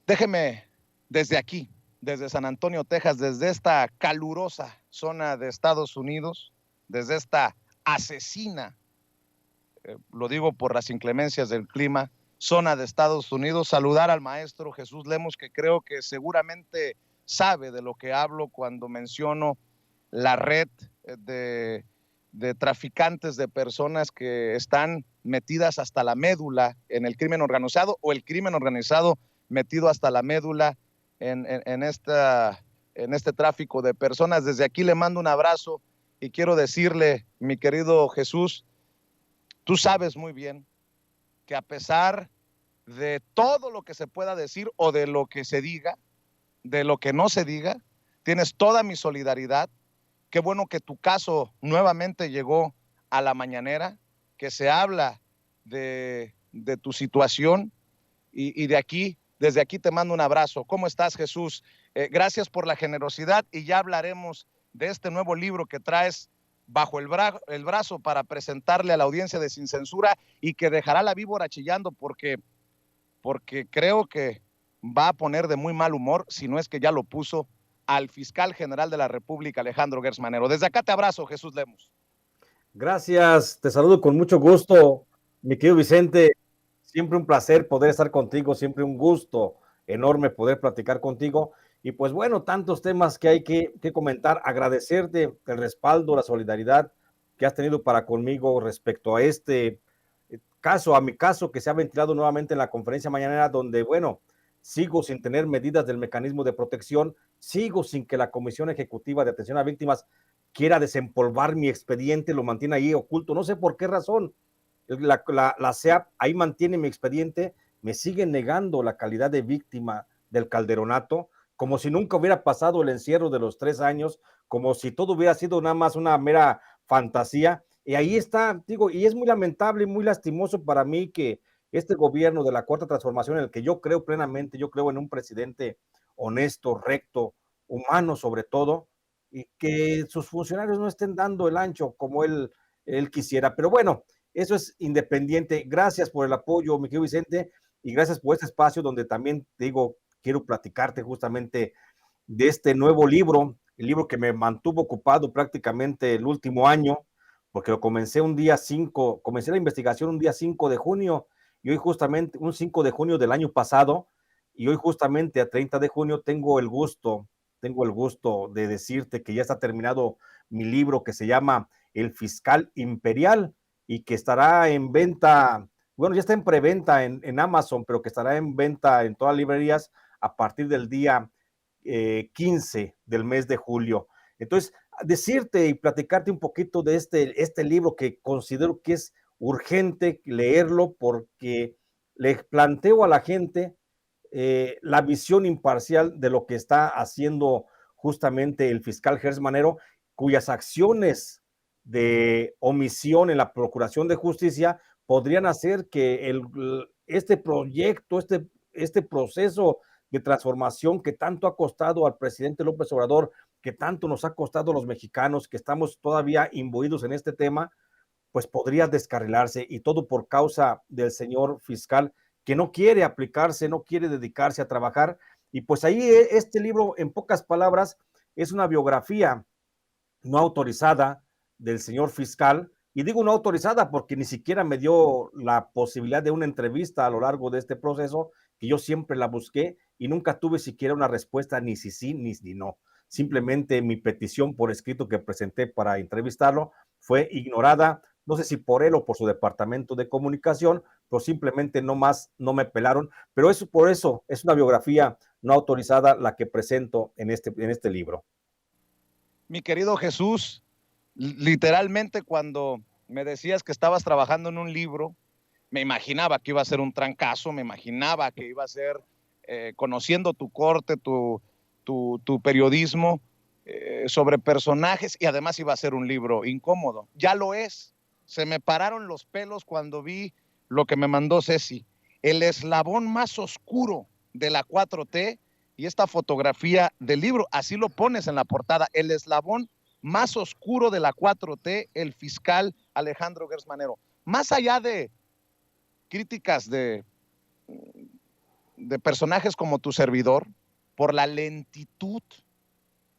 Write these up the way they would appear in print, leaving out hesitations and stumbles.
Déjeme desde aquí, desde San Antonio, Texas, desde esta calurosa zona de Estados Unidos, desde esta asesina, lo digo por las inclemencias del clima, zona de Estados Unidos, saludar al maestro Jesús Lemos, que creo que seguramente sabe de lo que hablo cuando menciono la red de, de traficantes de personas que están metidas hasta la médula en el crimen organizado, o el crimen organizado metido hasta la médula en este tráfico de personas. Desde aquí le mando un abrazo y quiero decirle, mi querido Jesús, tú sabes muy bien que a pesar de todo lo que se pueda decir o de lo que se diga, de lo que no se diga, tienes toda mi solidaridad. Qué bueno que tu caso nuevamente llegó a la mañanera, que se habla de tu situación y de aquí, desde aquí te mando un abrazo. ¿Cómo estás, Jesús? Gracias por la generosidad y ya hablaremos de este nuevo libro que traes bajo el brazo para presentarle a la audiencia de Sin Censura y que dejará la víbora chillando porque creo que va a poner de muy mal humor, si no es que ya lo puso, al fiscal general de la República, Alejandro Gertz Manero. Desde acá te abrazo, Jesús Lemos. Gracias, te saludo con mucho gusto, mi querido Vicente. Siempre un placer poder estar contigo, siempre un gusto enorme poder platicar contigo. Y pues bueno, tantos temas que hay que comentar. Agradecerte el respaldo, la solidaridad que has tenido para conmigo respecto a este caso, a mi caso que se ha ventilado nuevamente en la conferencia mañanera, donde, bueno, sigo sin tener medidas del mecanismo de protección, sigo sin que la Comisión Ejecutiva de Atención a Víctimas quiera desempolvar mi expediente, lo mantiene ahí oculto, no sé por qué razón. La CEAP ahí mantiene mi expediente, me sigue negando la calidad de víctima del Calderonato, como si nunca hubiera pasado el encierro de los 3 años, como si todo hubiera sido nada más una mera fantasía. Y ahí está, digo, y es muy lamentable y muy lastimoso para mí que este gobierno de la Cuarta Transformación, en el que yo creo plenamente, yo creo en un presidente honesto, recto, humano sobre todo, y que sus funcionarios no estén dando el ancho como él quisiera. Pero bueno, eso es independiente. Gracias por el apoyo, mi querido Vicente, y gracias por este espacio donde también te digo, quiero platicarte justamente de este nuevo libro, el libro que me mantuvo ocupado prácticamente el último año, porque lo comencé un día 5, comencé la investigación un día 5 de junio, y hoy justamente, un 5 de junio del año pasado, y hoy justamente a 30 de junio tengo el gusto de decirte que ya está terminado mi libro que se llama El Fiscal Imperial, y que estará en venta, bueno, ya está en preventa en Amazon, pero que estará en venta en todas las librerías a partir del día 15 del mes de julio. Entonces, decirte y platicarte un poquito de este libro que considero que es urgente leerlo porque le planteo a la gente la visión imparcial de lo que está haciendo justamente el fiscal Gertz Manero, cuyas acciones de omisión en la Procuración de Justicia podrían hacer que este proyecto, este proceso de transformación que tanto ha costado al presidente López Obrador, que tanto nos ha costado a los mexicanos, que estamos todavía imbuidos en este tema, pues podría descarrilarse, y todo por causa del señor fiscal que no quiere aplicarse, no quiere dedicarse a trabajar. Y pues ahí este libro, en pocas palabras, es una biografía no autorizada del señor fiscal, y digo no autorizada porque ni siquiera me dio la posibilidad de una entrevista a lo largo de este proceso, que yo siempre la busqué y nunca tuve siquiera una respuesta, ni si sí ni si no. Simplemente mi petición por escrito que presenté para entrevistarlo fue ignorada, no sé si por él o por su departamento de comunicación, pero simplemente no más, no me pelaron. Pero eso, por eso es una biografía no autorizada la que presento en este libro. Mi querido Jesús, literalmente cuando me decías que estabas trabajando en un libro, me imaginaba que iba a ser un trancazo, me imaginaba que iba a ser, conociendo tu corte, tu periodismo, sobre personajes, y además iba a ser un libro incómodo. Ya lo es. Se me pararon los pelos cuando vi lo que me mandó Ceci. El eslabón más oscuro de la 4T, y esta fotografía del libro, así lo pones en la portada, el eslabón más oscuro de la 4T, el fiscal Alejandro Gertz Manero. Más allá de críticas de personajes como tu servidor, por la lentitud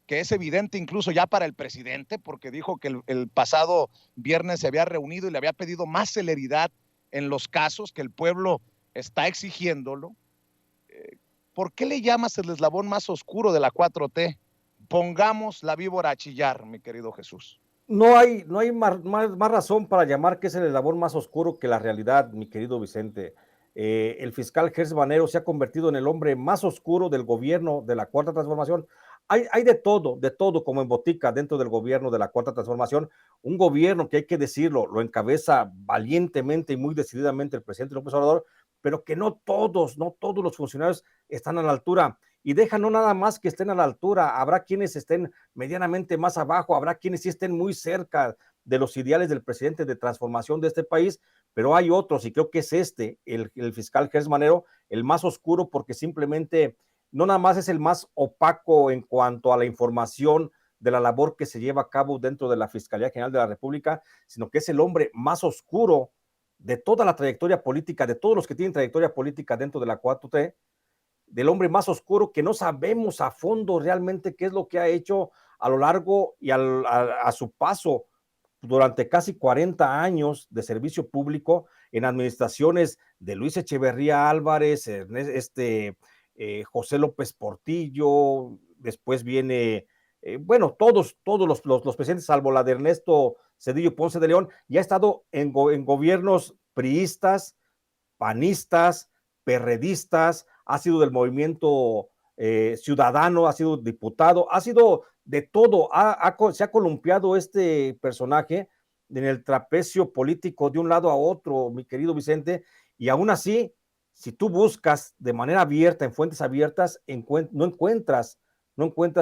que es evidente incluso ya para el presidente, porque dijo que el pasado viernes se había reunido y le había pedido más celeridad en los casos, que el pueblo está exigiéndolo. ¿Por qué le llamas el eslabón más oscuro de la 4T? Pongamos la víbora a chillar, mi querido Jesús. No hay más razón para llamar que es el eslabón más oscuro que la realidad, mi querido Vicente. El fiscal Gers Manero se ha convertido en el hombre más oscuro del gobierno de la Cuarta Transformación. Hay de todo como en botica dentro del gobierno de la Cuarta Transformación. Un gobierno que hay que decirlo, lo encabeza valientemente y muy decididamente el presidente López Obrador, pero que no todos los funcionarios están a la altura. Y deja no nada más que estén a la altura, habrá quienes estén medianamente más abajo, habrá quienes sí estén muy cerca de los ideales del presidente de transformación de este país, pero hay otros, y creo que es el fiscal Gers Manero, el más oscuro, porque simplemente no nada más es el más opaco en cuanto a la información de la labor que se lleva a cabo dentro de la Fiscalía General de la República, sino que es el hombre más oscuro de toda la trayectoria política, de todos los que tienen trayectoria política dentro de la 4T, del hombre más oscuro, que no sabemos a fondo realmente qué es lo que ha hecho a lo largo y a su paso durante casi 40 años de servicio público en administraciones de Luis Echeverría Álvarez, José López Portillo, después viene, bueno, todos los presidentes, salvo la de Ernesto Zedillo Ponce de León, y ha estado en gobiernos priistas, panistas, perredistas, ha sido del movimiento ciudadano, ha sido diputado, ha sido de todo, se ha columpiado este personaje en el trapecio político de un lado a otro, mi querido Vicente, y aún así, si tú buscas de manera abierta, en fuentes abiertas, no encuentras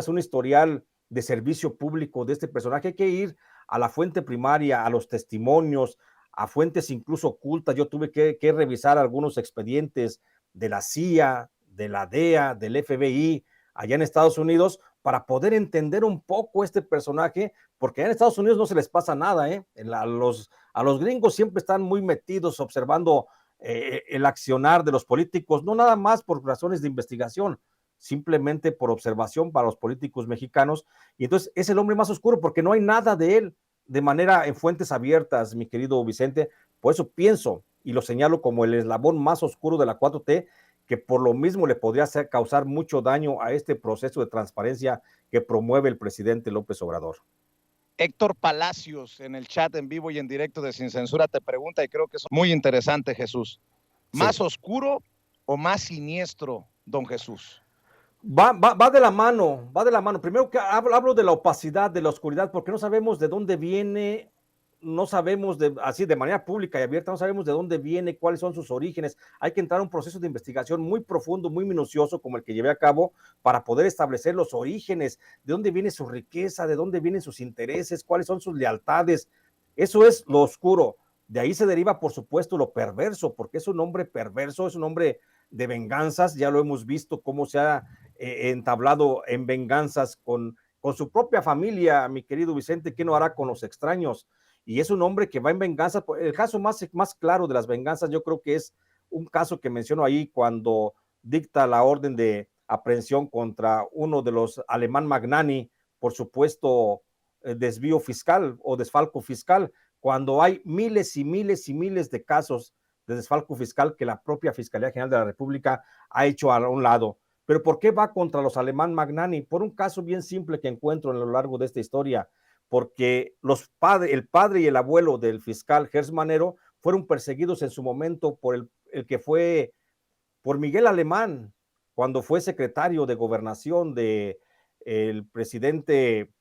un historial de servicio público de este personaje. Hay que ir a la fuente primaria, a los testimonios, a fuentes incluso ocultas. Yo tuve que revisar algunos expedientes de la CIA, de la DEA, del FBI, allá en Estados Unidos, para poder entender un poco este personaje, porque en Estados Unidos no se les pasa nada, ¿eh? A los gringos siempre están muy metidos observando el accionar de los políticos, no nada más por razones de investigación, simplemente por observación para los políticos mexicanos, y entonces es el hombre más oscuro porque no hay nada de él de manera en fuentes abiertas, mi querido Vicente. Por eso pienso y lo señalo como el eslabón más oscuro de la 4T, que por lo mismo le podría causar mucho daño a este proceso de transparencia que promueve el presidente López Obrador. Héctor Palacios en el chat en vivo y en directo de Sin Censura te pregunta, y creo que es muy interesante, Jesús. ¿Más oscuro o más siniestro, don Jesús? Va de la mano, va de la mano. Primero que hablo de la opacidad, de la oscuridad, porque no sabemos de dónde viene, no sabemos así de manera pública y abierta, no sabemos de dónde viene, cuáles son sus orígenes. Hay que entrar a un proceso de investigación muy profundo, muy minucioso, como el que llevé a cabo, para poder establecer los orígenes, de dónde viene su riqueza, de dónde vienen sus intereses, cuáles son sus lealtades. Eso es lo oscuro. De ahí se deriva, por supuesto, lo perverso, porque es un hombre perverso, es un hombre de venganzas. Ya lo hemos visto cómo se ha entablado en venganzas con su propia familia, mi querido Vicente. ¿Qué no hará con los extraños? Y es un hombre que va en venganza. El caso más claro de las venganzas, yo creo que es un caso que menciono ahí cuando dicta la orden de aprehensión contra uno de los Alemán Magnani por supuesto desvío fiscal o desfalco fiscal, cuando hay miles y miles y miles de casos de desfalco fiscal que la propia Fiscalía General de la República ha hecho a un lado. ¿Pero por qué va contra los Alemán Magnani? Por un caso bien simple que encuentro a lo largo de esta historia, porque el padre y el abuelo del fiscal Gers Manero fueron perseguidos en su momento por el que fue, por Miguel Alemán, cuando fue secretario de Gobernación del presidente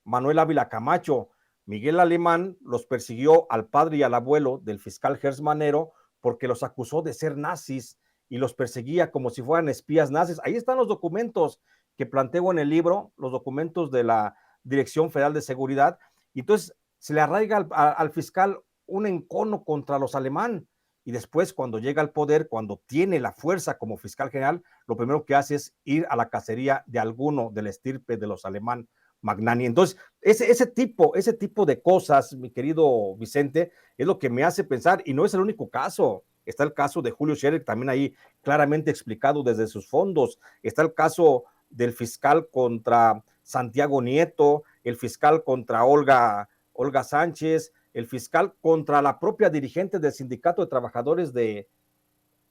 Manuel Ávila Camacho. Miguel Alemán los persiguió al padre y al abuelo del fiscal Gers Manero porque los acusó de ser nazis y los perseguía como si fueran espías nazis. Ahí están los documentos que planteo en el libro, los documentos de la Dirección Federal de Seguridad, y entonces se le arraiga al fiscal un encono contra los Alemán, y después cuando llega al poder, cuando tiene la fuerza como fiscal general, lo primero que hace es ir a la cacería de alguno de la estirpe de los Alemán Magnani. Entonces, ese tipo de cosas, mi querido Vicente, es lo que me hace pensar, y no es el único caso. está el caso de Julio Scherer, también ahí claramente explicado desde sus fondos, está el caso del fiscal contra Santiago Nieto, el fiscal contra Olga Sánchez, el fiscal contra la propia dirigente del Sindicato de Trabajadores de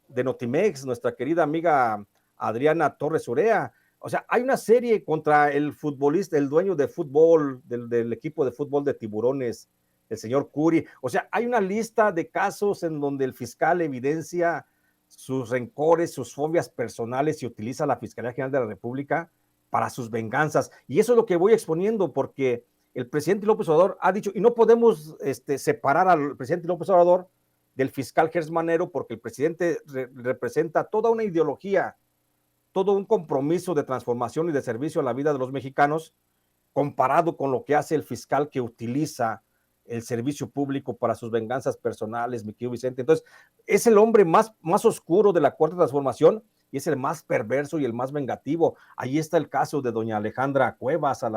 Notimex, nuestra querida amiga Adriana Torres Urea. O sea, hay una serie contra el futbolista, el dueño de fútbol, del equipo de fútbol de Tiburones, el señor Curi. O sea, hay una lista de casos en donde el fiscal evidencia sus rencores, sus fobias personales y utiliza la Fiscalía General de la República para sus venganzas. Y eso es lo que voy exponiendo, porque el presidente López Obrador ha dicho, y no podemos separar al presidente López Obrador del fiscal Gers Manero, porque el presidente representa toda una ideología, todo un compromiso de transformación y de servicio a la vida de los mexicanos, comparado con lo que hace el fiscal que utiliza el servicio público para sus venganzas personales, mi querido Vicente. Entonces, es el hombre más oscuro de la Cuarta Transformación y es el más perverso y el más vengativo. Ahí está el caso de doña Alejandra Cuevas, a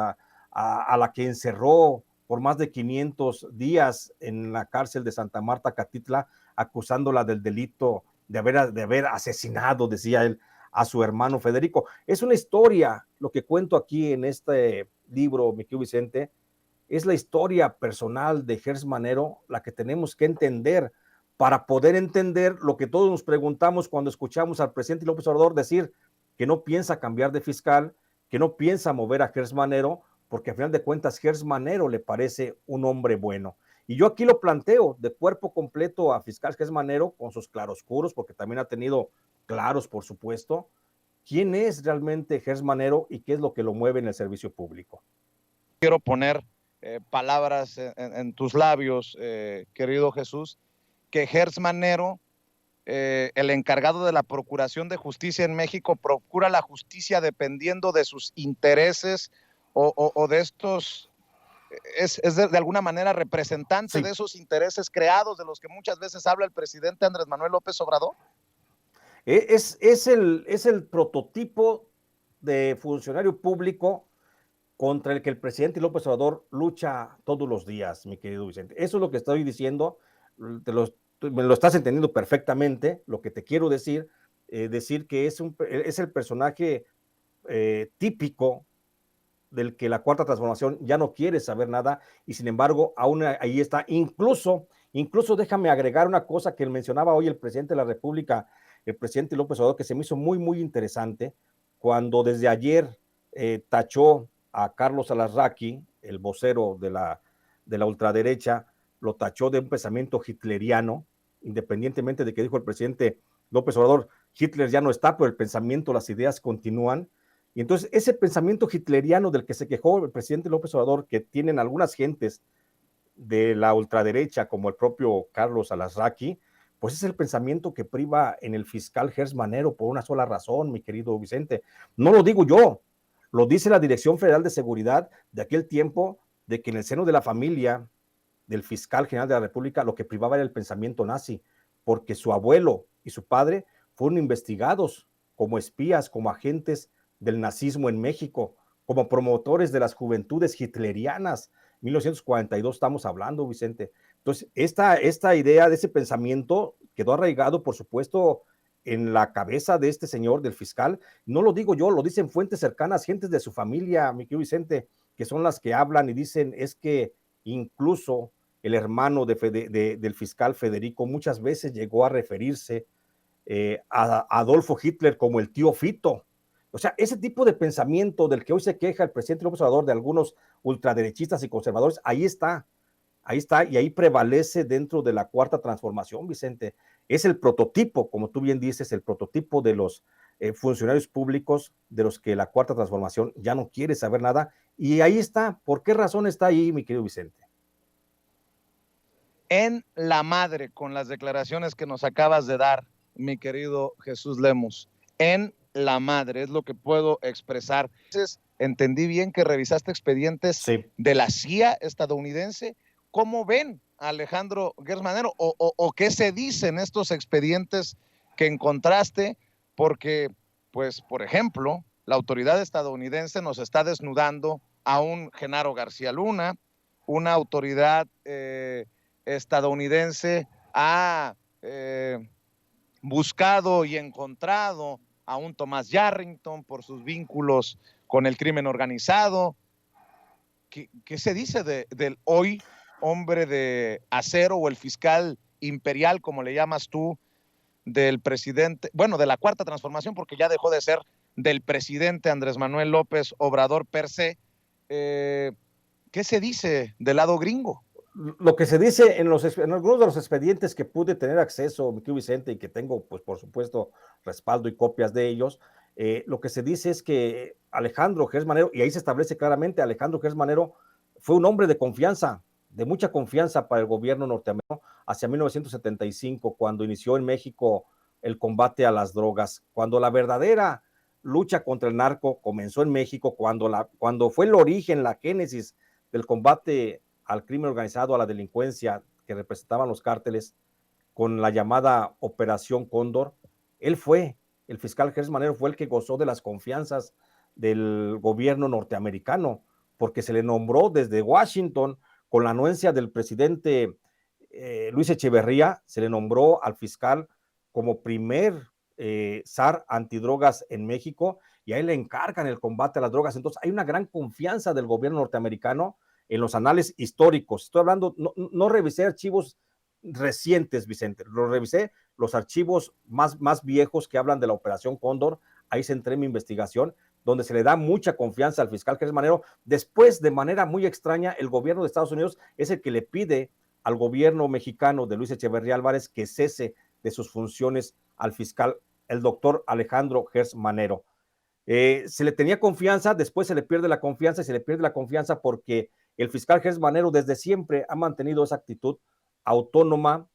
la que encerró por más de 500 días en la cárcel de Santa Marta, Catitla, acusándola del delito de haber asesinado, decía él, a su hermano Federico. Es una historia, lo que cuento aquí en este libro, mi querido Vicente, es la historia personal de Gers Manero, la que tenemos que entender para poder entender lo que todos nos preguntamos cuando escuchamos al presidente López Obrador decir que no piensa cambiar de fiscal, que no piensa mover a Gers Manero, porque al final de cuentas Gers Manero le parece un hombre bueno. Y yo aquí lo planteo de cuerpo completo a fiscal Gers Manero, con sus claroscuros, porque también ha tenido claros, por supuesto, quién es realmente Gers Manero y qué es lo que lo mueve en el servicio público. Quiero poner palabras en tus labios, querido Jesús, que Gers Manero, el encargado de la Procuración de Justicia en México, procura la justicia dependiendo de sus intereses o de estos, es de alguna manera representante de esos intereses creados de los que muchas veces habla el presidente Andrés Manuel López Obrador. Es el prototipo de funcionario público contra el que el presidente López Obrador lucha todos los días, mi querido Vicente. Eso es lo que estoy diciendo, me lo estás entendiendo perfectamente, lo que te quiero decir, decir que es el personaje típico del que la Cuarta Transformación ya no quiere saber nada y sin embargo aún ahí está. Incluso déjame agregar una cosa que mencionaba hoy el presidente de la República, el presidente López Obrador, que se me hizo muy, muy interesante, cuando desde ayer tachó a Carlos Alarraqui, el vocero de la ultraderecha, lo tachó de un pensamiento hitleriano, independientemente de que dijo el presidente López Obrador, Hitler ya no está, pero el pensamiento, las ideas continúan. Y entonces ese pensamiento hitleriano del que se quejó el presidente López Obrador, que tienen algunas gentes de la ultraderecha, como el propio Carlos Alarraqui, pues es el pensamiento que priva en el fiscal Gers Manero por una sola razón, mi querido Vicente. No lo digo yo, lo dice la Dirección Federal de Seguridad de aquel tiempo, de que en el seno de la familia del fiscal general de la República lo que privaba era el pensamiento nazi, porque su abuelo y su padre fueron investigados como espías, como agentes del nazismo en México, como promotores de las juventudes hitlerianas. 1942 estamos hablando, Vicente. Entonces, esta idea de ese pensamiento quedó arraigado, por supuesto, en la cabeza de este señor, del fiscal. No lo digo yo, lo dicen fuentes cercanas, gentes de su familia, mi querido Vicente, que son las que hablan y dicen, es que incluso el hermano del fiscal Federico muchas veces llegó a referirse a Adolfo Hitler como el tío Fito. O sea, ese tipo de pensamiento del que hoy se queja el presidente López Obrador de algunos ultraderechistas y conservadores, ahí está, y ahí prevalece dentro de la Cuarta Transformación, Vicente. Es el prototipo, como tú bien dices, el prototipo de los funcionarios públicos de los que la Cuarta Transformación ya no quiere saber nada, y ahí está. ¿Por qué razón está ahí, mi querido Vicente? En la madre, con las declaraciones que nos acabas de dar, mi querido Jesús Lemus, en la madre, es lo que puedo expresar. Entonces, entendí bien que revisaste expedientes de la CIA estadounidense. ¿Cómo ven a Alejandro Gers Manero? ¿O qué se dice en estos expedientes que encontraste? Porque, pues, por ejemplo, la autoridad estadounidense nos está desnudando a un Genaro García Luna, una autoridad estadounidense ha buscado y encontrado a un Tomás Yarrington por sus vínculos con el crimen organizado. ¿Qué se dice del hoy hombre de acero o el fiscal imperial, como le llamas tú, del presidente, bueno, de la Cuarta Transformación, porque ya dejó de ser del presidente Andrés Manuel López Obrador per se? ¿Qué se dice del lado gringo? Lo que se dice en algunos de los expedientes que pude tener acceso, mi querido Vicente, y que tengo, pues por supuesto, respaldo y copias de ellos, lo que se dice es que Alejandro Gers Manero, y ahí se establece claramente, Alejandro Gers Manero fue un hombre de confianza, de mucha confianza para el gobierno norteamericano hacia 1975, cuando inició en México el combate a las drogas, cuando la verdadera lucha contra el narco comenzó en México, cuando fue el origen, la génesis del combate al crimen organizado, a la delincuencia que representaban los cárteles, con la llamada Operación Cóndor. El fiscal Gers Manero fue el que gozó de las confianzas del gobierno norteamericano, porque se le nombró desde Washington, con la anuencia del presidente Luis Echeverría, se le nombró al fiscal como primer zar antidrogas en México, y a él le encargan el combate a las drogas. Entonces hay una gran confianza del gobierno norteamericano en los anales históricos. Estoy hablando, no revisé archivos recientes, Vicente, lo revisé los archivos más viejos que hablan de la Operación Cóndor. Ahí centré mi investigación, donde se le da mucha confianza al fiscal Gers Manero. Después, de manera muy extraña, el gobierno de Estados Unidos es el que le pide al gobierno mexicano de Luis Echeverría Álvarez que cese de sus funciones al fiscal, el doctor Alejandro Gers Manero. Se le tenía confianza, después se le pierde la confianza, y se le pierde la confianza porque el fiscal Gers Manero desde siempre ha mantenido esa actitud autónoma,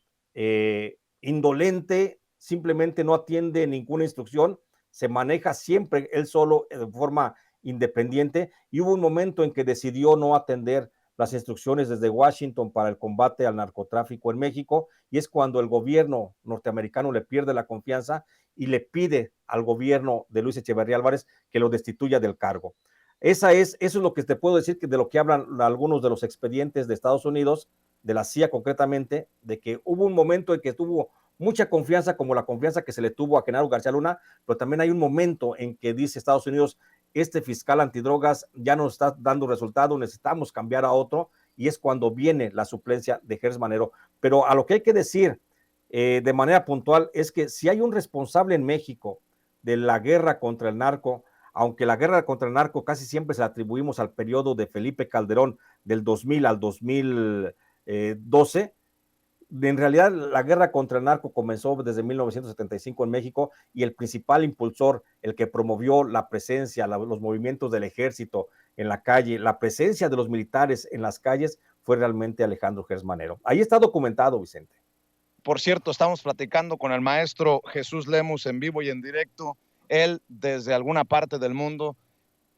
indolente, simplemente no atiende ninguna instrucción, se maneja siempre él solo de forma independiente, y hubo un momento en que decidió no atender las instrucciones desde Washington para el combate al narcotráfico en México, y es cuando el gobierno norteamericano le pierde la confianza y le pide al gobierno de Luis Echeverría Álvarez que lo destituya del cargo. Eso es lo que te puedo decir, que de lo que hablan algunos de los expedientes de Estados Unidos, de la CIA concretamente, de que hubo un momento en que tuvo mucha confianza, como la confianza que se le tuvo a Genaro García Luna, pero también hay un momento en que dice Estados Unidos, este fiscal antidrogas ya no está dando resultado, necesitamos cambiar a otro, y es cuando viene la suplencia de Gers Manero. Pero a lo que hay que decir de manera puntual es que si hay un responsable en México de la guerra contra el narco, aunque la guerra contra el narco casi siempre se la atribuimos al periodo de Felipe Calderón del 2000 al 2012, en realidad la guerra contra el narco comenzó desde 1975 en México, y el principal impulsor, el que promovió la presencia, los movimientos del ejército en la calle, la presencia de los militares en las calles, fue realmente Alejandro Gers Manero. Ahí está documentado, Vicente. Por cierto, estamos platicando con el maestro Jesús Lemus en vivo y en directo, él desde alguna parte del mundo,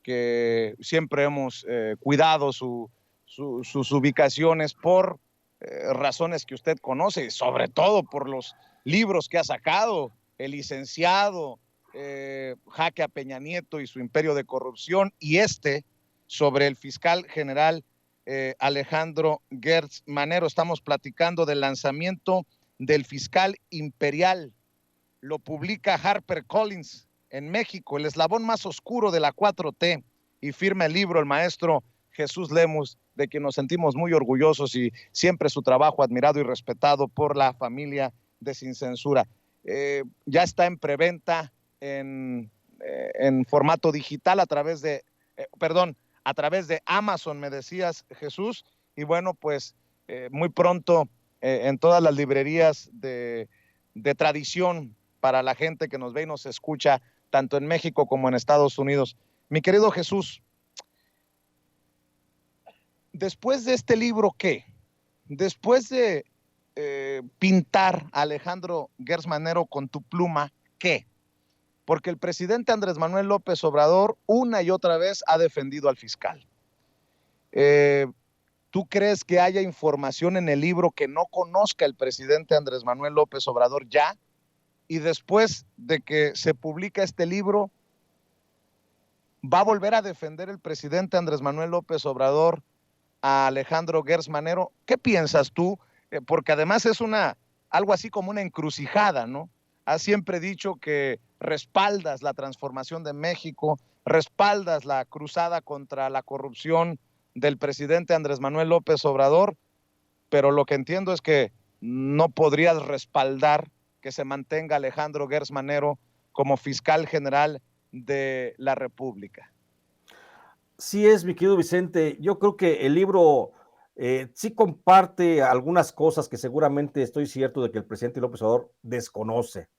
que siempre hemos cuidado sus ubicaciones por razones que usted conoce, sobre todo por los libros que ha sacado, el licenciado, Jaque a Peña Nieto y su imperio de corrupción, y sobre el fiscal general Alejandro Gers Manero. Estamos platicando del lanzamiento del fiscal imperial, lo publica HarperCollins en México, el eslabón más oscuro de la 4T, y firma el libro el maestro Jesús Lemus, de quien nos sentimos muy orgullosos, y siempre su trabajo admirado y respetado por la familia de Sin Censura. Ya está en preventa en formato digital a través de Amazon, me decías, Jesús, y bueno, pues muy pronto en todas las librerías de tradición para la gente que nos ve y nos escucha, tanto en México como en Estados Unidos. Mi querido Jesús, después de este libro, ¿qué? Después de pintar a Alejandro Gers Manero con tu pluma, ¿qué? Porque el presidente Andrés Manuel López Obrador una y otra vez ha defendido al fiscal. ¿Tú crees que haya información en el libro que no conozca el presidente Andrés Manuel López Obrador ya? Y después de que se publica este libro, ¿va a volver a defender el presidente Andrés Manuel López Obrador a Alejandro Gers Manero? ¿Qué piensas tú? Porque además es algo así como una encrucijada, ¿no? has siempre dicho que respaldas la transformación de México, respaldas la cruzada contra la corrupción del presidente Andrés Manuel López Obrador, pero lo que entiendo es que no podrías respaldar que se mantenga Alejandro Gertz Manero como fiscal general de la República. Sí es, mi querido Vicente. Yo creo que el libro sí comparte algunas cosas que seguramente estoy cierto de que el presidente López Obrador desconoce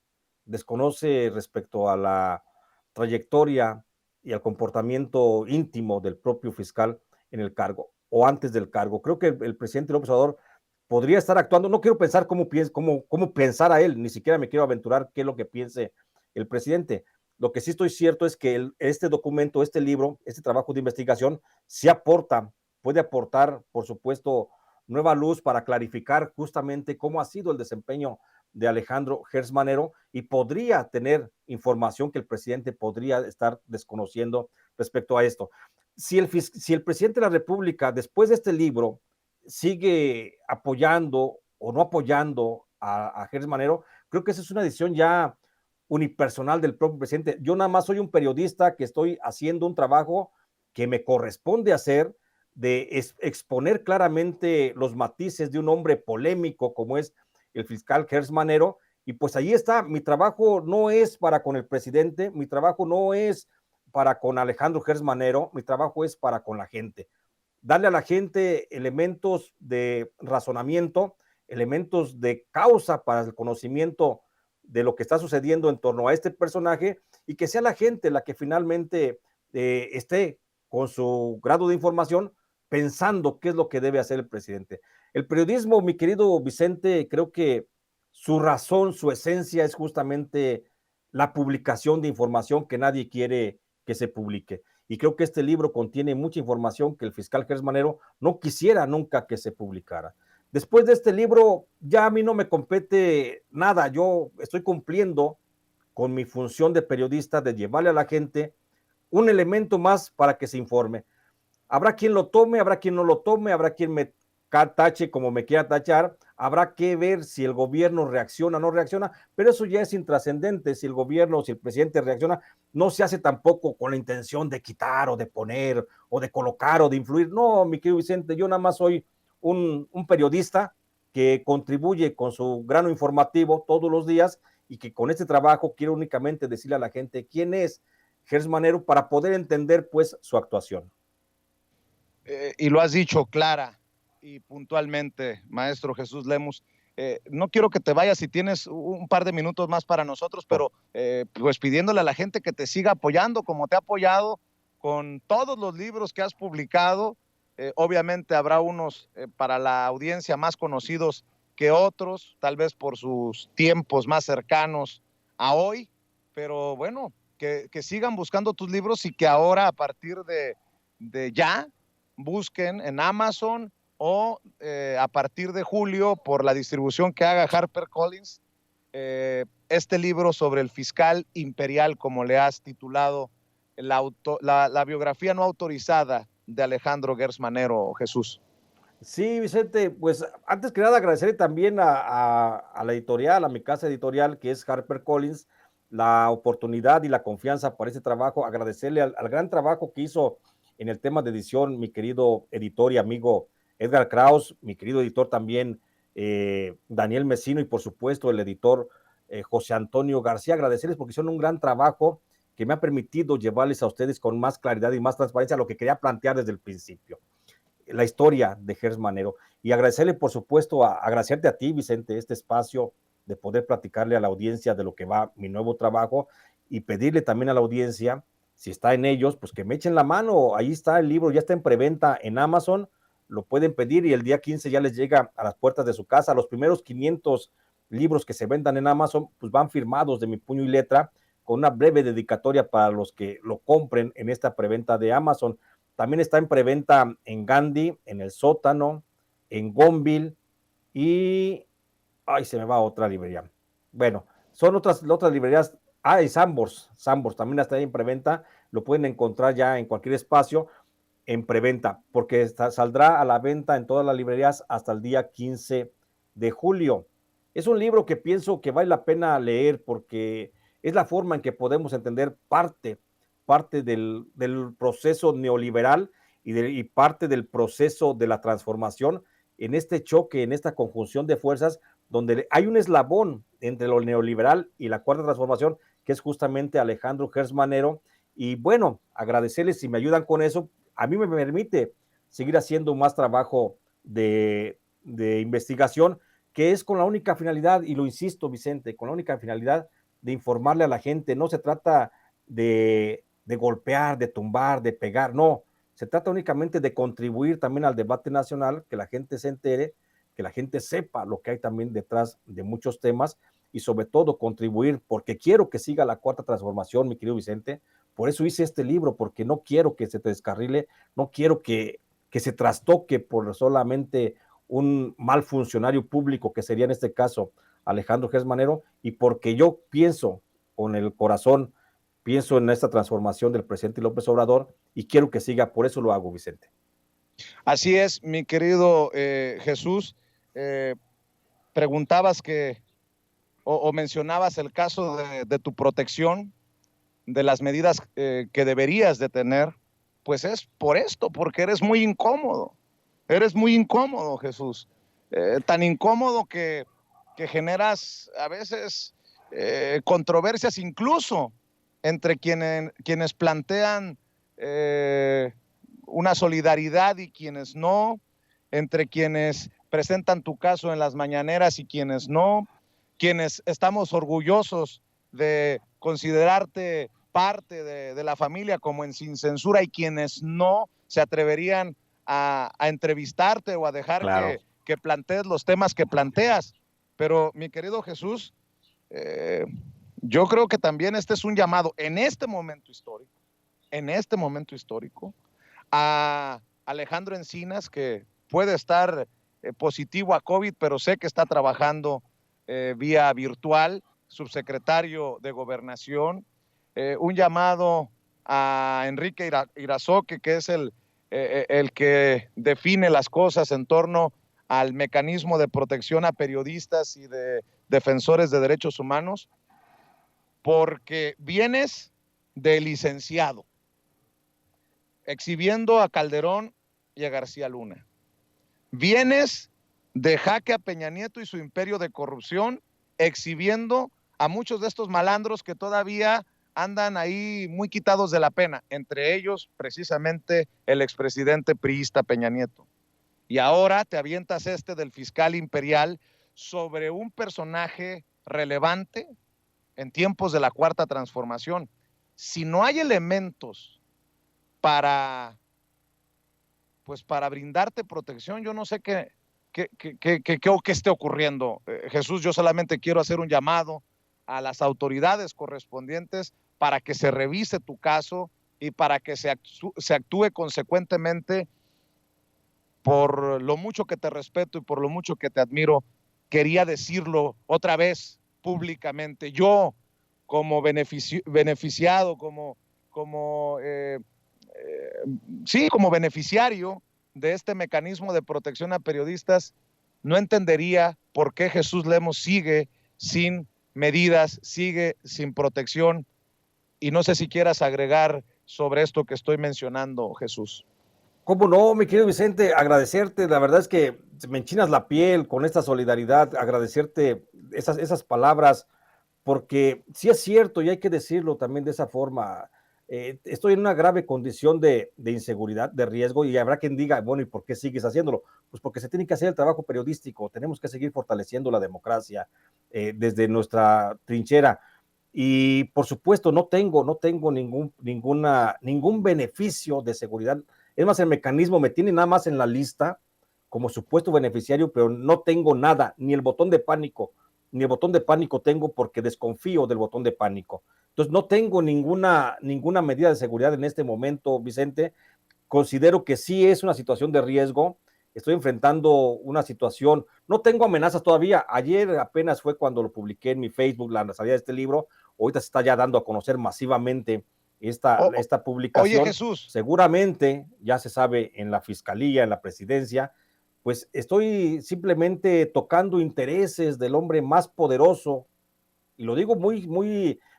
respecto a la trayectoria y al comportamiento íntimo del propio fiscal en el cargo o antes del cargo. Creo que el presidente López Obrador podría estar actuando, no quiero pensar cómo pensara él, ni siquiera me quiero aventurar qué es lo que piense el presidente. Lo que sí estoy cierto es que este documento, este libro, este trabajo de investigación, sí puede aportar, por supuesto, nueva luz para clarificar justamente cómo ha sido el desempeño de Alejandro Gertz Manero y podría tener información que el presidente podría estar desconociendo respecto a esto. Si el presidente de la República, después de este libro, sigue apoyando o no apoyando a Gertz Manero, creo que esa es una decisión ya unipersonal del propio presidente. Yo nada más soy un periodista que estoy haciendo un trabajo que me corresponde hacer de exponer claramente los matices de un hombre polémico como es el fiscal Gertz Manero, y pues ahí está, mi trabajo no es para con el presidente, mi trabajo no es para con Alejandro Gertz Manero, mi trabajo es para con la gente. Darle a la gente elementos de razonamiento, elementos de causa para el conocimiento de lo que está sucediendo en torno a este personaje y que sea la gente la que finalmente esté con su grado de información pensando qué es lo que debe hacer el presidente. El periodismo, mi querido Vicente, creo que su razón, su esencia es justamente la publicación de información que nadie quiere que se publique. Y creo que este libro contiene mucha información que el fiscal Gertz Manero no quisiera nunca que se publicara. Después de este libro, ya a mí no me compete nada. Yo estoy cumpliendo con mi función de periodista de llevarle a la gente un elemento más para que se informe. Habrá quien lo tome, habrá quien no lo tome, habrá quien me tache como me quiera tachar, habrá que ver si el gobierno reacciona o no reacciona, pero eso ya es intrascendente. Si el gobierno o si el presidente reacciona, no se hace tampoco con la intención de quitar o de poner o de colocar o de influir. No, mi querido Vicente, yo nada más soy un periodista que contribuye con su grano informativo todos los días y que con este trabajo quiero únicamente decirle a la gente quién es Gertz Manero para poder entender pues su actuación. Y lo has dicho clara y puntualmente, maestro Jesús Lemus. No quiero que te vayas si tienes un par de minutos más para nosotros, pero pues pidiéndole a la gente que te siga apoyando como te ha apoyado con todos los libros que has publicado. Obviamente habrá unos para la audiencia más conocidos que otros, tal vez por sus tiempos más cercanos a hoy, pero bueno, que sigan buscando tus libros y que ahora a partir de ya busquen en Amazon o a partir de julio por la distribución que haga HarperCollins este libro sobre el fiscal imperial, como le has titulado, la biografía no autorizada de Alejandro Gertz Manero, Jesús. Sí, Vicente, pues antes que nada agradecerle también a la editorial, a mi casa editorial que es HarperCollins, la oportunidad y la confianza para este trabajo, agradecerle al gran trabajo que hizo en el tema de edición mi querido editor y amigo Edgar Kraus, mi querido editor también Daniel Mesino y por supuesto el editor José Antonio García, agradecerles porque hicieron un gran trabajo que me ha permitido llevarles a ustedes con más claridad y más transparencia lo que quería plantear desde el principio, la historia de Gertz Manero, y agradecerle, por supuesto, agradecerte a ti, Vicente, este espacio de poder platicarle a la audiencia de lo que va mi nuevo trabajo y pedirle también a la audiencia, si está en ellos, pues que me echen la mano. Ahí está el libro, ya está en preventa en Amazon, lo pueden pedir y el día 15 ya les llega a las puertas de su casa. Los primeros 500 libros que se vendan en Amazon, pues van firmados de mi puño y letra, con una breve dedicatoria para los que lo compren en esta preventa de Amazon. También está en preventa en Gandhi, en El Sótano, en Gonville y... Ay, se me va otra librería. Bueno, son otras librerías. Ah, y Sambors también está ahí en preventa. Lo pueden encontrar ya en cualquier espacio en preventa, porque saldrá a la venta en todas las librerías hasta el día 15 de julio. Es un libro que pienso que vale la pena leer porque es la forma en que podemos entender parte del proceso neoliberal y parte del proceso de la transformación en este choque, en esta conjunción de fuerzas, donde hay un eslabón entre lo neoliberal y la cuarta transformación, que es justamente Alejandro Gertz Manero. Y bueno, agradecerles si me ayudan con eso. A mí me permite seguir haciendo más trabajo de investigación, que es con la única finalidad, y lo insisto, Vicente, con la única finalidad de informarle a la gente. No se trata de golpear, de tumbar, de pegar, no. Se trata únicamente de contribuir también al debate nacional, que la gente se entere, que la gente sepa lo que hay también detrás de muchos temas y sobre todo contribuir, porque quiero que siga la cuarta transformación, mi querido Vicente. Por eso hice este libro, porque no quiero que se te descarrile, no quiero que se trastoque por solamente un mal funcionario público, que sería en este caso Alejandro Gertz Manero, y porque yo pienso con el corazón, pienso en esta transformación del presidente López Obrador y quiero que siga, por eso lo hago, Vicente. Así es, mi querido Jesús. Preguntabas o mencionabas el caso de tu protección, de las medidas que deberías de tener, pues es por esto, porque eres muy incómodo. Eres muy incómodo, Jesús. Tan incómodo que generas a veces controversias incluso entre quienes plantean una solidaridad y quienes no, entre quienes presentan tu caso en las mañaneras y quienes no, quienes estamos orgullosos de considerarte parte de la familia como en Sin Censura y quienes no se atreverían a entrevistarte o a dejar Claro. que plantees los temas que planteas. Pero mi querido Jesús, yo creo que también este es un llamado en este momento histórico, a Alejandro Encinas, que puede estar positivo a COVID, pero sé que está trabajando vía virtual, subsecretario de Gobernación, un llamado a Enrique Irazoque, que es el que define las cosas en torno al mecanismo de protección a periodistas y de defensores de derechos humanos, porque vienes de licenciado, exhibiendo a Calderón y a García Luna. Vienes de jaque a Peña Nieto y su imperio de corrupción, exhibiendo a muchos de estos malandros que todavía andan ahí muy quitados de la pena, entre ellos precisamente el expresidente priista Peña Nieto. Y ahora te avientas del fiscal imperial sobre un personaje relevante en tiempos de la cuarta transformación. Si no hay elementos para brindarte protección, yo no sé qué esté ocurriendo. Jesús, yo solamente quiero hacer un llamado a las autoridades correspondientes para que se revise tu caso y para que se actúe consecuentemente. Por lo mucho que te respeto y por lo mucho que te admiro, quería decirlo otra vez públicamente. Yo, como beneficiado, como beneficiario de este mecanismo de protección a periodistas, no entendería por qué Jesús Lemos sigue sin medidas, sigue sin protección. Y no sé si quieras agregar sobre esto que estoy mencionando, Jesús. ¿Cómo no, mi querido Vicente? Agradecerte, la verdad es que me enchinas la piel con esta solidaridad, agradecerte esas palabras, porque sí es cierto y hay que decirlo también de esa forma. Estoy en una grave condición de inseguridad, de riesgo, y habrá quien diga, bueno, ¿y por qué sigues haciéndolo? Pues porque se tiene que hacer el trabajo periodístico, tenemos que seguir fortaleciendo la democracia desde nuestra trinchera. Y por supuesto, no tengo ningún beneficio de seguridad. Es más, el mecanismo me tiene nada más en la lista como supuesto beneficiario, pero no tengo nada, ni el botón de pánico, ni el botón de pánico tengo porque desconfío del botón de pánico. Entonces, no tengo ninguna medida de seguridad en este momento, Vicente. Considero que sí es una situación de riesgo. Estoy enfrentando una situación, no tengo amenazas todavía. Ayer apenas fue cuando lo publiqué en mi Facebook, la salida de este libro. Ahorita se está ya dando a conocer masivamente esta publicación. Oye, Jesús. Seguramente ya se sabe en la fiscalía, en la presidencia, pues estoy simplemente tocando intereses del hombre más poderoso, y lo digo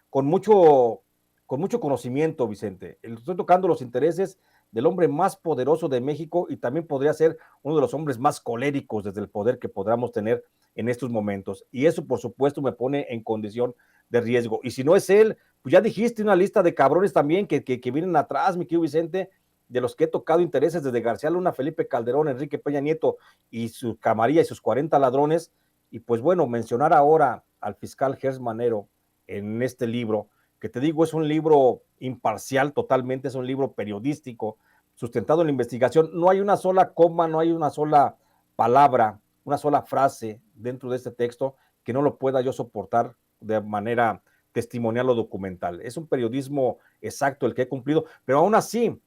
con mucho, con mucho conocimiento, Vicente. Estoy tocando los intereses del hombre más poderoso de México y también podría ser uno de los hombres más coléricos desde el poder que podamos tener en estos momentos. Y eso, por supuesto, me pone en condición de riesgo. Y si no es él, pues ya dijiste una lista de cabrones también que vienen atrás, mi querido Vicente, de los que he tocado intereses desde García Luna, Felipe Calderón, Enrique Peña Nieto y su camarilla y sus 40 ladrones. Y pues bueno, mencionar ahora al fiscal Gers Manero en este libro, que te digo es un libro imparcial totalmente, es un libro periodístico, sustentado en la investigación. No hay una sola coma, no hay una sola palabra, una sola frase dentro de este texto que no lo pueda yo soportar de manera testimonial o documental. Es un periodismo exacto el que he cumplido, pero aún así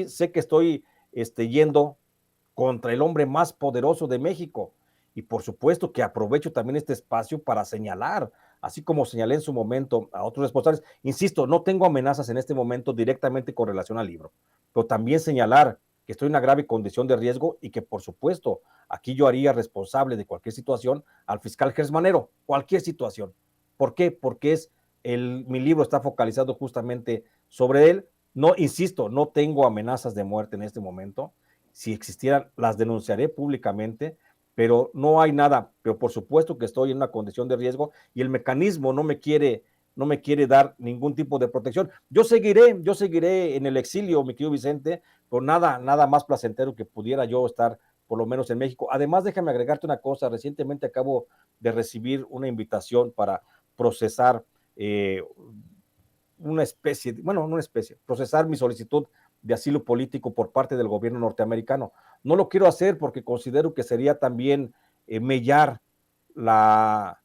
sé que estoy yendo contra el hombre más poderoso de México. Y por supuesto que aprovecho también este espacio para señalar, así como señalé en su momento a otros responsables. Insisto, no tengo amenazas en este momento directamente con relación al libro, pero también señalar que estoy en una grave condición de riesgo y que por supuesto aquí yo haría responsable de cualquier situación al fiscal Gers Manero, cualquier situación. ¿Por qué? Porque mi libro está focalizado justamente sobre él. No, insisto, no tengo amenazas de muerte en este momento. Si existieran, las denunciaré públicamente, pero no hay nada. Pero por supuesto que estoy en una condición de riesgo y el mecanismo no me quiere dar ningún tipo de protección. Yo seguiré en el exilio, mi querido Vicente, por nada más placentero que pudiera yo estar por lo menos en México. Además, déjame agregarte una cosa. Recientemente acabo de recibir una invitación para procesar procesar mi solicitud de asilo político por parte del gobierno norteamericano. No lo quiero hacer porque considero que sería también mellar la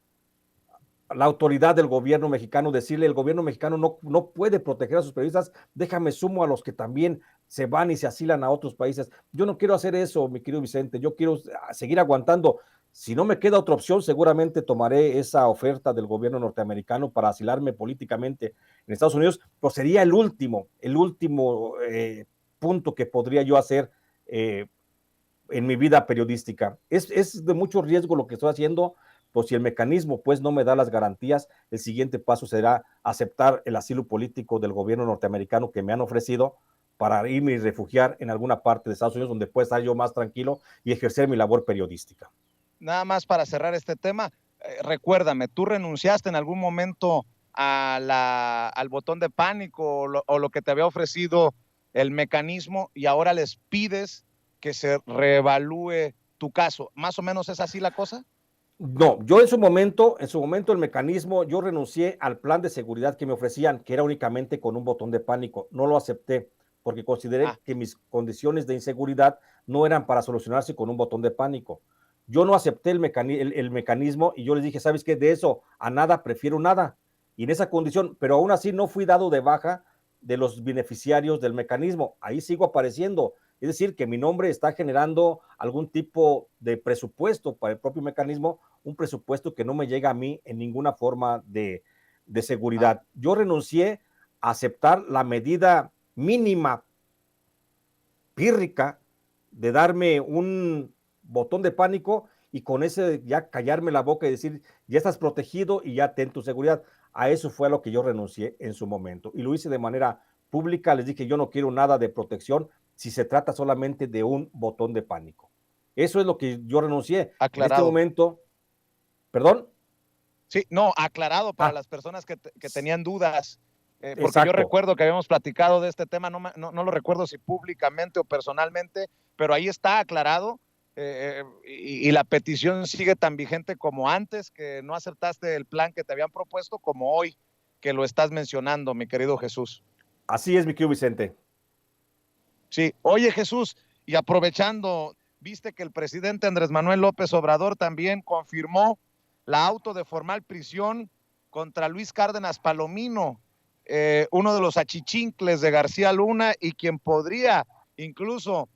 autoridad del gobierno mexicano, decirle el gobierno mexicano no puede proteger a sus periodistas, déjame sumo a los que también se van y se asilan a otros países. Yo no quiero hacer eso, mi querido Vicente, yo quiero seguir aguantando. Si no me queda otra opción, seguramente tomaré esa oferta del gobierno norteamericano para asilarme políticamente en Estados Unidos, pero sería el último punto que podría yo hacer en mi vida periodística. Es de mucho riesgo lo que estoy haciendo, pues si el mecanismo pues no me da las garantías, el siguiente paso será aceptar el asilo político del gobierno norteamericano que me han ofrecido para irme y refugiar en alguna parte de Estados Unidos donde pueda estar yo más tranquilo y ejercer mi labor periodística. Nada más para cerrar este tema, recuérdame, ¿tú renunciaste en algún momento al botón de pánico o lo que te había ofrecido el mecanismo y ahora les pides que se reevalúe tu caso? ¿Más o menos es así la cosa? No, yo en su momento el mecanismo, yo renuncié al plan de seguridad que me ofrecían, que era únicamente con un botón de pánico. No lo acepté porque consideré que mis condiciones de inseguridad no eran para solucionarse con un botón de pánico. Yo no acepté el mecanismo y yo les dije, ¿sabes qué? De eso a nada, prefiero nada. Y en esa condición, pero aún así no fui dado de baja de los beneficiarios del mecanismo. Ahí sigo apareciendo. Es decir, que mi nombre está generando algún tipo de presupuesto para el propio mecanismo, un presupuesto que no me llega a mí en ninguna forma de seguridad. Yo renuncié a aceptar la medida mínima, pírrica, de darme un botón de pánico y con ese ya callarme la boca y decir, ya estás protegido y ya ten tu seguridad. A eso fue a lo que yo renuncié en su momento. Y lo hice de manera pública, les dije, yo no quiero nada de protección si se trata solamente de un botón de pánico. Eso es lo que yo renuncié. Aclarado. En este momento, ¿perdón? Sí, no, aclarado para las personas que tenían dudas. Porque yo recuerdo que habíamos platicado de este tema, no lo recuerdo si públicamente o personalmente, pero ahí está aclarado y la petición sigue tan vigente como antes, que no aceptaste el plan que te habían propuesto, como hoy que lo estás mencionando, mi querido Jesús. Así es, mi querido Vicente. Sí, oye Jesús, y aprovechando, viste que el presidente Andrés Manuel López Obrador también confirmó la auto de formal prisión contra Luis Cárdenas Palomino, uno de los achichincles de García Luna y quien podría incluso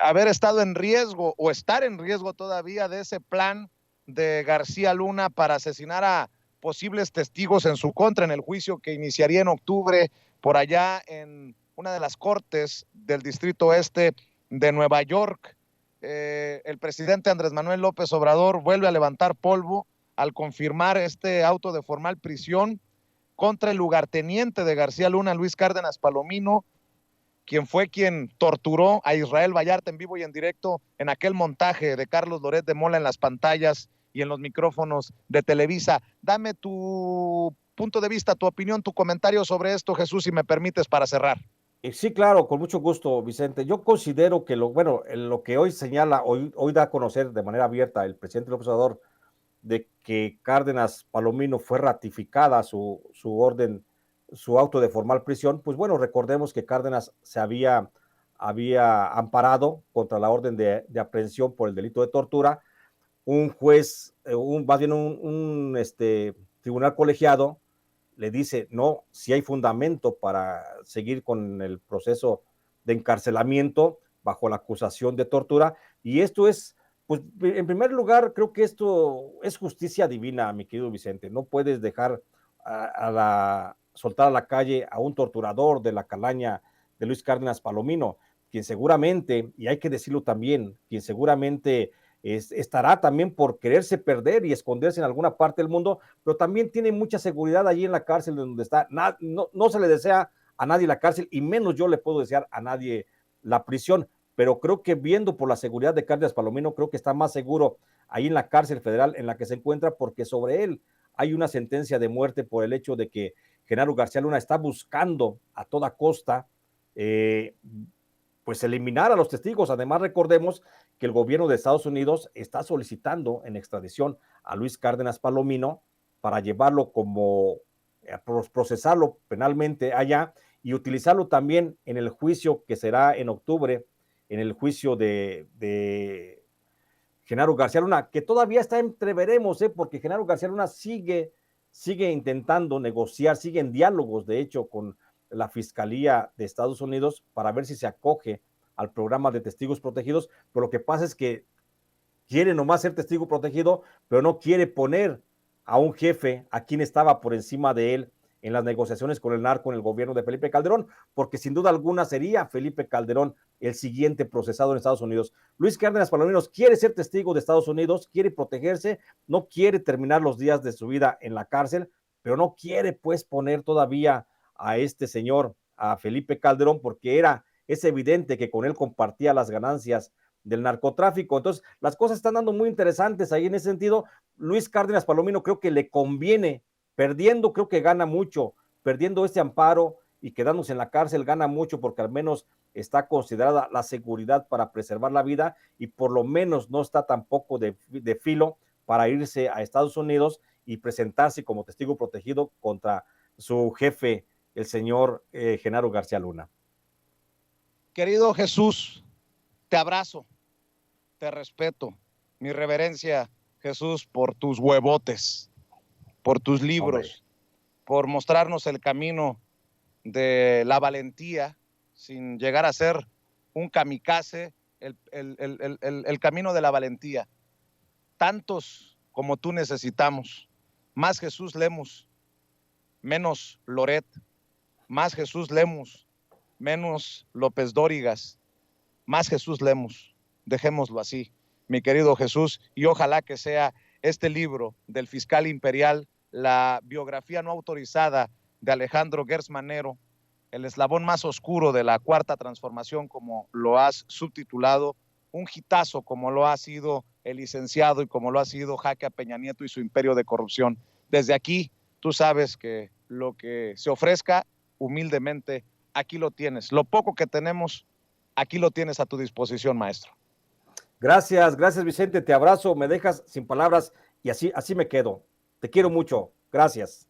haber estado en riesgo o estar en riesgo todavía de ese plan de García Luna para asesinar a posibles testigos en su contra en el juicio que iniciaría en octubre por allá en una de las cortes del Distrito Este de Nueva York. el presidente Andrés Manuel López Obrador vuelve a levantar polvo al confirmar este auto de formal prisión contra el lugarteniente de García Luna, Luis Cárdenas Palomino, quien torturó a Israel Vallarta en vivo y en directo en aquel montaje de Carlos Loret de Mola en las pantallas y en los micrófonos de Televisa. Dame tu punto de vista, tu opinión, tu comentario sobre esto, Jesús, si me permites, para cerrar. Sí, claro, con mucho gusto, Vicente. Yo considero que lo que hoy señala, hoy da a conocer de manera abierta el presidente López Obrador, de que Cárdenas Palomino fue ratificada su orden, su auto de formal prisión, pues bueno, recordemos que Cárdenas se había amparado contra la orden de aprehensión por el delito de tortura. Un juez, más bien un tribunal colegiado, le dice, no, si hay fundamento para seguir con el proceso de encarcelamiento bajo la acusación de tortura, y esto es, pues, en primer lugar, creo que esto es justicia divina, mi querido Vicente. No puedes dejar soltar a la calle a un torturador de la calaña de Luis Cárdenas Palomino, quien seguramente, y hay que decirlo también, quien seguramente estará también por quererse perder y esconderse en alguna parte del mundo, pero también tiene mucha seguridad allí en la cárcel donde está. No se le desea a nadie la cárcel, y menos yo le puedo desear a nadie la prisión, pero creo que viendo por la seguridad de Cárdenas Palomino, creo que está más seguro ahí en la cárcel federal en la que se encuentra, porque sobre él hay una sentencia de muerte por el hecho de que Genaro García Luna está buscando a toda costa pues eliminar a los testigos. Además, recordemos que el gobierno de Estados Unidos está solicitando en extradición a Luis Cárdenas Palomino para llevarlo procesarlo penalmente allá y utilizarlo también en el juicio que será en octubre, en el juicio de Genaro García Luna, que todavía está entreveremos, porque Genaro García Luna sigue intentando negociar, sigue en diálogos, de hecho, con la Fiscalía de Estados Unidos para ver si se acoge al programa de testigos protegidos, pero lo que pasa es que quiere nomás ser testigo protegido, pero no quiere poner a un jefe a quien estaba por encima de él en las negociaciones con el narco en el gobierno de Felipe Calderón, porque sin duda alguna sería Felipe Calderón el siguiente procesado en Estados Unidos. Luis Cárdenas Palomino quiere ser testigo de Estados Unidos, quiere protegerse, no quiere terminar los días de su vida en la cárcel, pero no quiere pues poner todavía a este señor, a Felipe Calderón, porque es evidente que con él compartía las ganancias del narcotráfico. Entonces, las cosas están dando muy interesantes ahí en ese sentido. Luis Cárdenas Palomino creo que le conviene, perdiendo creo que gana mucho, perdiendo este amparo y quedándose en la cárcel gana mucho, porque al menos está considerada la seguridad para preservar la vida y por lo menos no está tampoco de filo para irse a Estados Unidos y presentarse como testigo protegido contra su jefe, el señor Genaro García Luna. Querido Jesús, te abrazo, te respeto, mi reverencia, Jesús, por tus huevotes, por tus libros, hombre, por mostrarnos el camino de la valentía, sin llegar a ser un kamikaze, el camino de la valentía. Tantos como tú necesitamos, más Jesús Lemus, menos Loret, más Jesús Lemus, menos López Dórigas, más Jesús Lemus. Dejémoslo así, mi querido Jesús, y ojalá que sea este libro del fiscal imperial, la biografía no autorizada de Alejandro Gertz Manero, el eslabón más oscuro de la cuarta transformación, como lo has subtitulado, un hitazo como lo ha sido el licenciado y como lo ha sido Jaque a Peña Nieto y su imperio de corrupción. Desde aquí, tú sabes que lo que se ofrezca, humildemente, aquí lo tienes. Lo poco que tenemos, aquí lo tienes a tu disposición, maestro. Gracias Vicente, te abrazo, me dejas sin palabras y así me quedo. Te quiero mucho, gracias.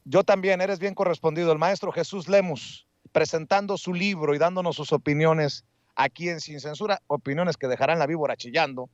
Yo también, eres bien correspondido. El maestro Jesús Lemus, presentando su libro y dándonos sus opiniones aquí en Sin Censura, opiniones que dejarán la víbora chillando,